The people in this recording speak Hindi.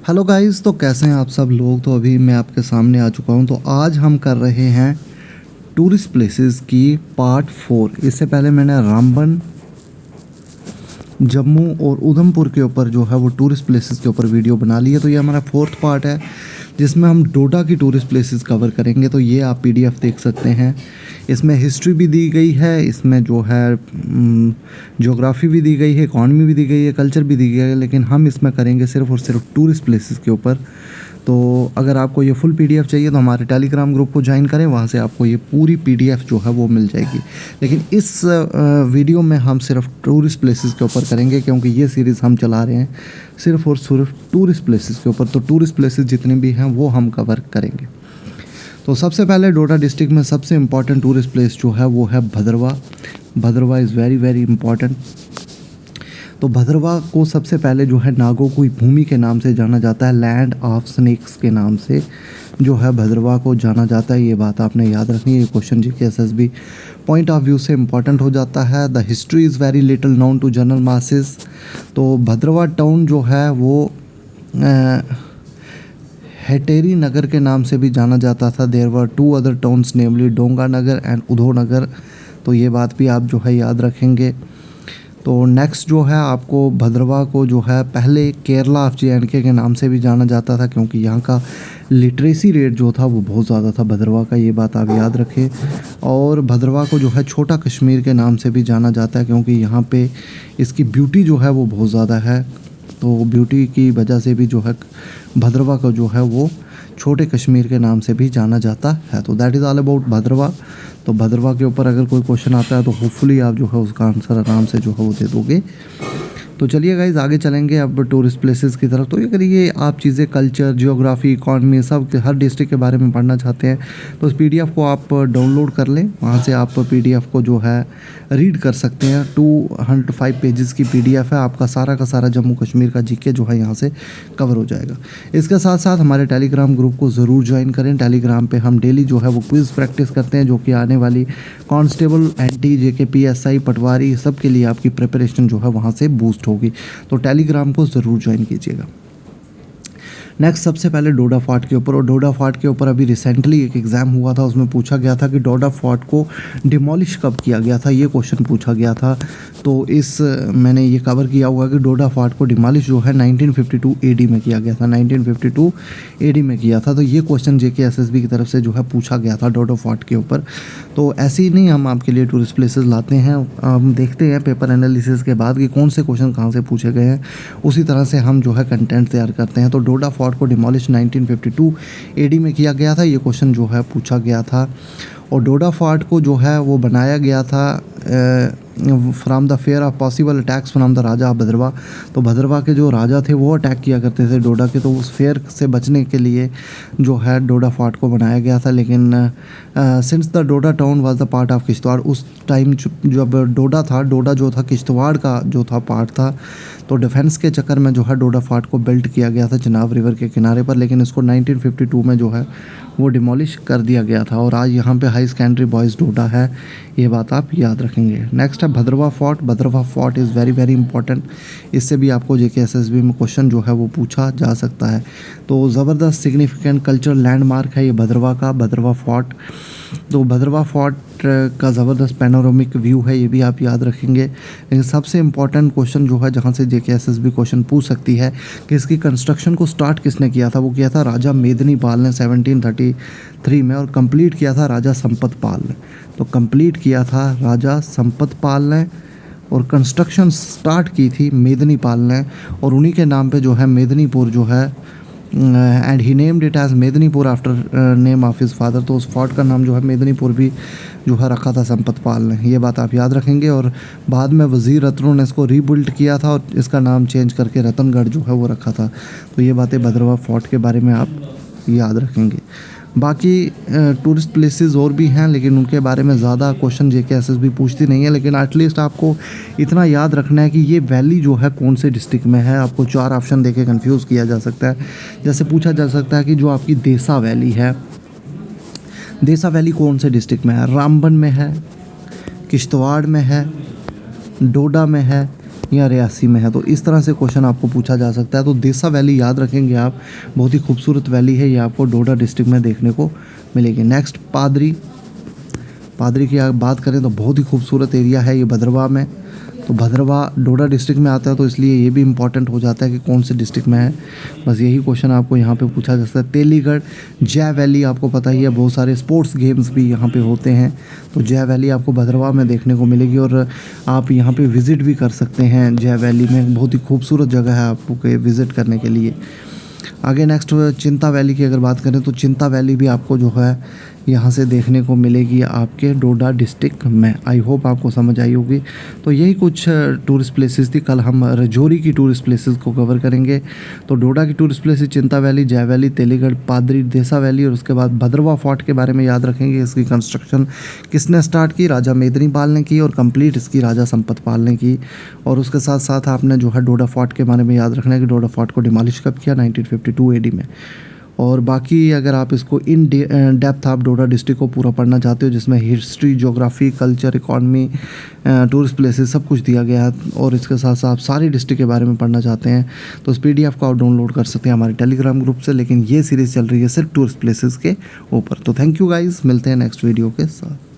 हेलो गाइस, तो कैसे हैं आप सब लोग। तो अभी मैं आपके सामने आ चुका हूं। तो आज हम कर रहे हैं टूरिस्ट प्लेसेस की पार्ट 4। इससे पहले मैंने रामबन, जम्मू और उधमपुर के ऊपर जो है वो टूरिस्ट प्लेसेस के ऊपर वीडियो बना ली है। तो ये हमारा 4th पार्ट है जिसमें हम डोडा की टूरिस्ट प्लेसेस कवर करेंगे। तो ये आप पीडीएफ देख सकते हैं। इसमें हिस्ट्री भी दी गई है, इसमें जो है ज्योग्राफी भी दी गई है, इकॉनमी भी दी गई है, कल्चर भी दी गई है। लेकिन हम इसमें करेंगे सिर्फ और सिर्फ टूरिस्ट प्लेसेस के ऊपर। तो अगर आपको ये फुल पीडीएफ चाहिए तो हमारे टेलीग्राम ग्रुप को ज्वाइन करें, वहाँ से आपको ये पूरी पीडीएफ जो है वो मिल जाएगी। लेकिन इस वीडियो में हम सिर्फ टूरिस्ट प्लेसेस के ऊपर करेंगे, क्योंकि ये सीरीज़ हम चला रहे हैं सिर्फ और सिर्फ टूरिस्ट प्लेसेस के ऊपर। तो टूरिस्ट प्लेसेस जितने भी हैं वो हम कवर करेंगे। तो सबसे पहले डोडा डिस्ट्रिक्ट में सबसे इम्पॉर्टेंट टूरिस्ट प्लेस जो है वो है भद्रवा। भद्रवा इज़ वेरी वेरी इम्पॉर्टेंट। तो भद्रवा को सबसे पहले जो है नागों की भूमि के नाम से जाना जाता है, लैंड ऑफ स्नेक्स के नाम से जो है भद्रवा को जाना जाता है। ये बात आपने याद रखनी है। ये question JKSSB point of view से इम्पॉर्टेंट हो जाता है। The history is very little known to general masses. तो भद्रवा टाउन जो है वो हेटेरी नगर के नाम से भी जाना जाता था। देयर वर 2 अदर टाउन्स नेमली डोंगा नगर एंड उधो नगर। तो ये बात भी आप जो है याद रखेंगे। तो नेक्स्ट जो है आपको भद्रवा को जो है पहले केरला ऑफ J&K के नाम से भी जाना जाता था, क्योंकि यहाँ का लिटरेसी रेट जो था वो बहुत ज़्यादा था भद्रवा का। ये बात आप याद रखें। और भद्रवा को जो है छोटा कश्मीर के नाम से भी जाना जाता है, क्योंकि यहाँ पे इसकी ब्यूटी जो है वो बहुत ज़्यादा है। तो ब्यूटी की वजह से भी जो है भद्रवा को जो है वो छोटे कश्मीर के नाम से भी जाना जाता है। तो दैट इज़ ऑल अबाउट भद्रवा। तो भद्रवा के ऊपर अगर कोई क्वेश्चन आता है तो होपफुली आप जो है उसका आंसर आराम से जो है वो दे दोगे। तो चलिए गाइज आगे चलेंगे अब टूरिस्ट प्लेसेस की तरफ। तो अगर ये आप चीज़ें कल्चर, जियोग्राफी, इकॉनमी सब हर डिस्ट्रिक्ट के बारे में पढ़ना चाहते हैं तो उस पीडीएफ को आप डाउनलोड कर लें। वहाँ से आप पीडीएफ को जो है रीड कर सकते हैं। 205 पेजेस की पीडीएफ है। आपका सारा का सारा जम्मू कश्मीर का जीके जो है यहाँ से कवर हो जाएगा। इसके साथ साथ हमारे टेलीग्राम ग्रुप को ज़रूर ज्वाइन करें। टेलीग्राम पे हम डेली जो है वो क्विज़ प्रैक्टिस करते हैं, जो कि आने वाली कांस्टेबल, एनटी, जेके, पीएसआई, पटवारी सब के लिए आपकी प्रिपरेशन जो है वहाँ से बूस्ट होगी। तो टेलीग्राम को ज़रूर ज्वाइन कीजिएगा। नेक्स्ट सबसे पहले डोडा फोर्ट के ऊपर। और डोडा फोर्ट के ऊपर अभी रिसेंटली एक एग्ज़ाम हुआ था, उसमें पूछा गया था कि डोडा फोर्ट को डिमोलिश कब किया गया था। ये क्वेश्चन पूछा गया था। तो इस मैंने ये कवर किया हुआ कि डोडा फोर्ट को डिमोलिश जो है 1952 एडी में किया गया था। 1952 एडी में किया था। तो ये क्वेश्चन जेकेएसएसबी की तरफ से जो है पूछा गया था डोडा फोर्ट के ऊपर। तो ऐसे ही नहीं हम आपके लिए टूरिस्ट प्लेसेस लाते हैं, हम देखते हैं पेपर एनालिसिस के बाद कि कौन से क्वेश्चन कहाँ से पूछे गए हैं, उसी तरह से हम जो है कंटेंट तैयार करते हैं। तो डोडा फोर्ट को डिमोलिश 1952 एडी में किया गया था। ये क्वेश्चन जो है पूछा गया था। और डोडा फोर्ट को जो है वो बनाया गया था from the fear of possible attacks from the raja of Bhadrawa. तो भद्रवा के जो राजा थे वो अटैक किया करते थे डोडा के, तो उस फेयर से बचने के लिए जो है डोडा फोर्ट को बनाया गया था। लेकिन since the Doda town was the part of Kishtwar, उस टाइम जब डोडा था, डोडा जो था किश्तवाड़ का जो था पार्ट था, तो डिफेंस के चक्कर में जो है डोडा फोर्ट को बिल्ड किया गया था चिनाब रिवर के किनारे पर। लेकिन इसको 1952 में जो है वो डिमोलिश कर दिया गया था। और आज यहाँ पे हाई सेकेंडरी बॉयज़ डोडा है, ये बात आप याद रखेंगे। नेक्स्ट है Bhadrawa fort. Bhadrawa fort is very very important. इससे भी आपको जेकेएसएसबी में क्वेश्चन जो है वो पूछा जा सकता है। तो ज़बरदस्त सिग्निफिकेंट कल्चरल लैंडमार्क है ये भद्रवा का, भद्रवा फोर्ट। तो भद्रवा फोर्ट का ज़बरदस्त पैनोरामिक व्यू है, ये भी आप याद रखेंगे। लेकिन सबसे इम्पॉर्टेंट क्वेश्चन जो है जहाँ से जेकेएसएसबी क्वेश्चन पूछ सकती है कि इसकी कंस्ट्रक्शन को स्टार्ट किसने किया था, वो किया था राजा मेदिनीपाल ने 1733 में, और कंप्लीट किया था राजा संपत पाल ने। तो कंप्लीट किया था राजा संपत पाल ने और कंस्ट्रक्शन स्टार्ट की थी मेदिनीपाल ने। और उन्हीं के नाम पे जो है मेदिनीपुर जो है and he named it as Medinipur after name of his father. तो उस फोर्ट का नाम जो है मेदिनीपुर भी जो है रखा था संपत पाल ने। ये बात आप याद रखेंगे। और बाद में वज़ीर रत्नों ने इसको रीबिल्ड किया था और इसका नाम चेंज करके रतनगढ़ जो है वो रखा था। तो ये बातें भद्रवा फोर्ट के बारे में आप याद रखेंगे। बाकी टूरिस्ट प्लेसेस और भी हैं, लेकिन उनके बारे में ज़्यादा क्वेश्चन जेकेएसएसबी पूछती नहीं है। लेकिन एटलीस्ट आपको इतना याद रखना है कि ये वैली जो है कौन से डिस्ट्रिक्ट में है। आपको 4 ऑप्शन देके कंफ्यूज किया जा सकता है। जैसे पूछा जा सकता है कि जो आपकी देसा वैली है, देसा वैली कौन से डिस्ट्रिक्ट में है, रामबन में है, किश्तवाड़ में है, डोडा में है या रियासी में है। तो इस तरह से क्वेश्चन आपको पूछा जा सकता है। तो देसा वैली याद रखेंगे आप, बहुत ही खूबसूरत वैली है, ये आपको डोडा डिस्ट्रिक्ट में देखने को मिलेगी। नेक्स्ट पादरी, पादरी की बात करें तो बहुत ही खूबसूरत एरिया है ये भद्रवाह में। तो भद्रवाह डोडा डिस्ट्रिक्ट में आता है, तो इसलिए ये भी इम्पॉर्टेंट हो जाता है कि कौन से डिस्ट्रिक्ट में है। बस यही क्वेश्चन आपको यहाँ पे पूछा जा सकता है। तेलीगढ़, जय वैली आपको पता ही है, बहुत सारे स्पोर्ट्स गेम्स भी यहाँ पे होते हैं। तो जय वैली आपको भद्रवाह में देखने को मिलेगी और आप यहाँ पे विज़िट भी कर सकते हैं। जय वैली में बहुत ही खूबसूरत जगह है आपको विज़िट करने के लिए। आगे नेक्स्ट चिंता वैली की अगर बात करें तो चिंता वैली भी आपको जो है यहाँ से देखने को मिलेगी आपके डोडा डिस्ट्रिक्ट में। आई होप आपको समझ आई होगी। तो यही कुछ टूरिस्ट प्लेसेस थी। कल हम राजौरी की टूरिस्ट प्लेसेस को कवर करेंगे। तो डोडा की टूरिस्ट प्लेसेस चिंता वैली, जय वैली, तेलीगढ़, पादरी, देसा वैली और उसके बाद भद्रवाह फोर्ट के बारे में याद रखेंगे। इसकी कंस्ट्रक्शन किसने स्टार्ट की, राजा मेदिनी पाल ने की और कंप्लीट इसकी राजा संपत पाल ने की। और उसके साथ साथ आपने जो है डोडा फोर्ट के बारे में याद रखना है कि डोडा फोर्ट को डिमोलिश कब किया, 1952 AD में। और बाकी अगर आप इसको इन डेप्थ आप डोडा डिस्ट्रिक्ट को पूरा पढ़ना चाहते हो, जिसमें history, geography, culture, economy, tourist places सब कुछ दिया गया है, और इसके साथ साथ आप सारी डिस्ट्रिक्ट के बारे में पढ़ना चाहते हैं, तो इस PDF को आप डाउनलोड कर सकते हैं हमारे टेलीग्राम ग्रुप से। लेकिन ये सीरीज़ चल रही है सिर्फ टूरिस्ट प्लेसेस के ऊपर। तो थैंक यू गाइज़, मिलते हैं नेक्स्ट वीडियो के साथ।